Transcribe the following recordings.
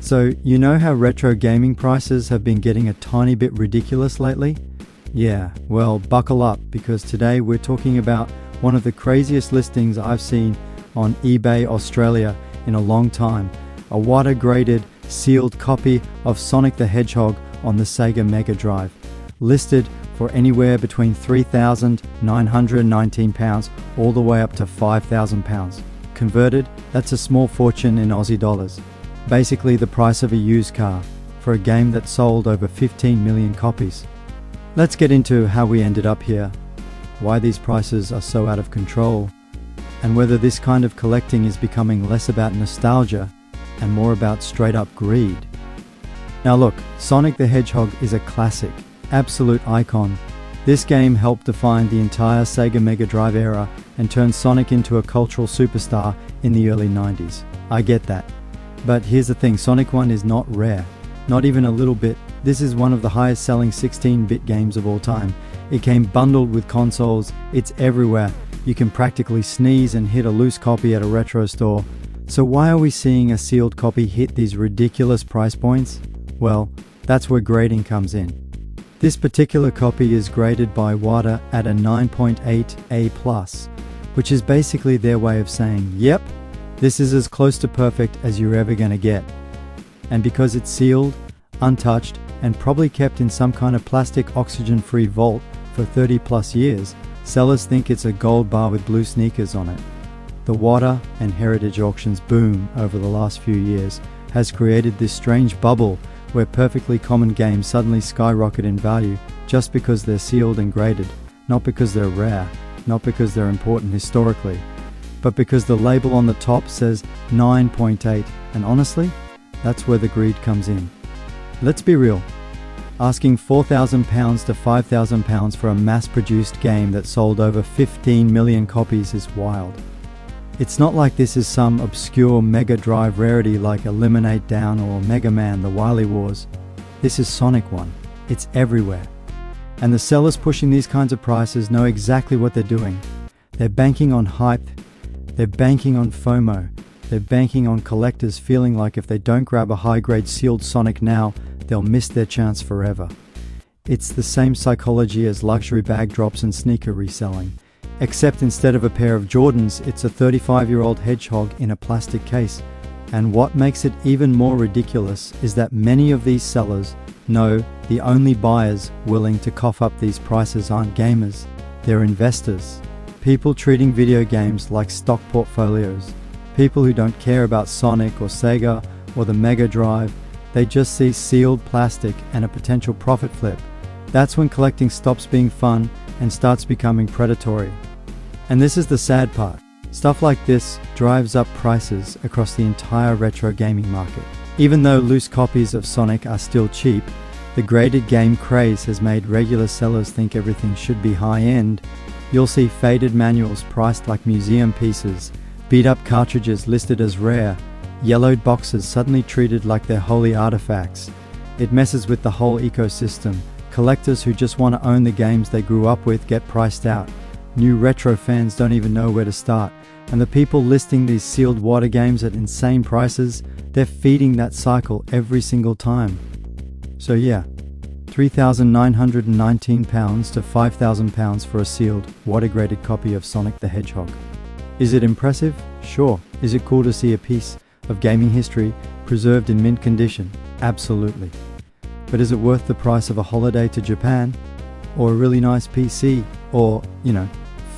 So, you know how retro gaming prices have been getting a tiny bit ridiculous lately? Yeah, well, buckle up, because today we're talking about one of the craziest listings I've seen on eBay Australia in a long time. A WATA-graded, sealed copy of Sonic the Hedgehog on the Sega Mega Drive, listed for anywhere between £3,919 all the way up to £5,000. Converted, that's a small fortune in Aussie dollars. Basically the price of a used car for a game that sold over 15 million copies. Let's get into how we ended up here, why these prices are so out of control, and whether this kind of collecting is becoming less about nostalgia and more about straight up greed. Now look, Sonic the Hedgehog is a classic, absolute icon. This game helped define the entire Sega Mega Drive era and turned Sonic into a cultural superstar in the early 90s. I get that. But here's the thing, Sonic 1 is not rare, not even a little bit. This is one of the highest selling 16-bit games of all time. It came bundled with consoles, it's everywhere. You can practically sneeze and hit a loose copy at a retro store. So why are we seeing a sealed copy hit these ridiculous price points? Well, that's where grading comes in. This particular copy is graded by WATA at a 9.8 A+, which is basically their way of saying, yep, this is as close to perfect as you're ever gonna get. And because it's sealed, untouched, and probably kept in some kind of plastic oxygen-free vault for 30 plus years, sellers think it's a gold bar with blue sneakers on it. The WATA and heritage auctions boom over the last few years has created this strange bubble where perfectly common games suddenly skyrocket in value just because they're sealed and graded, not because they're rare, not because they're important historically, but because the label on the top says 9.8, and honestly, that's where the greed comes in. Let's be real. Asking £4,000 to £5,000 for a mass-produced game that sold over 15 million copies is wild. It's not like this is some obscure Mega Drive rarity like Eliminate Down or Mega Man The Wily Wars. This is Sonic 1. It's everywhere. And the sellers pushing these kinds of prices know exactly what they're doing. They're banking on hype. They're banking on FOMO. They're banking on collectors feeling like if they don't grab a high-grade sealed Sonic now, they'll miss their chance forever. It's the same psychology as luxury bag drops and sneaker reselling. Except instead of a pair of Jordans, it's a 35-year-old hedgehog in a plastic case. And what makes it even more ridiculous is that many of these sellers know the only buyers willing to cough up these prices aren't gamers, they're investors. People treating video games like stock portfolios. People who don't care about Sonic or Sega or the Mega Drive, they just see sealed plastic and a potential profit flip. That's when collecting stops being fun and starts becoming predatory. And this is the sad part. Stuff like this drives up prices across the entire retro gaming market. Even though loose copies of Sonic are still cheap, the graded game craze has made regular sellers think everything should be high-end. You'll see faded manuals priced like museum pieces, beat-up cartridges listed as rare, yellowed boxes suddenly treated like they're holy artifacts. It messes with the whole ecosystem. Collectors who just want to own the games they grew up with get priced out. New retro fans don't even know where to start. And the people listing these sealed WATA games at insane prices, they're feeding that cycle every single time. So yeah, £3,919 to £5,000 for a sealed, WATA-graded copy of Sonic the Hedgehog. Is it impressive? Sure. Is it cool to see a piece of gaming history preserved in mint condition? Absolutely. But is it worth the price of a holiday to Japan? Or a really nice PC? Or,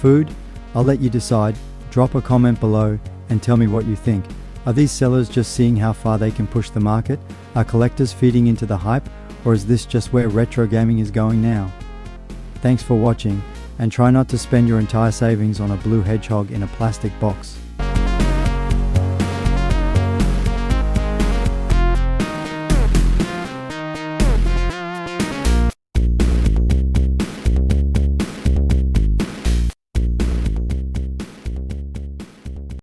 food? I'll let you decide. Drop a comment below and tell me what you think. Are these sellers just seeing how far they can push the market? Are collectors feeding into the hype? Or is this just where retro gaming is going now? Thanks for watching, and try not to spend your entire savings on a blue hedgehog in a plastic box.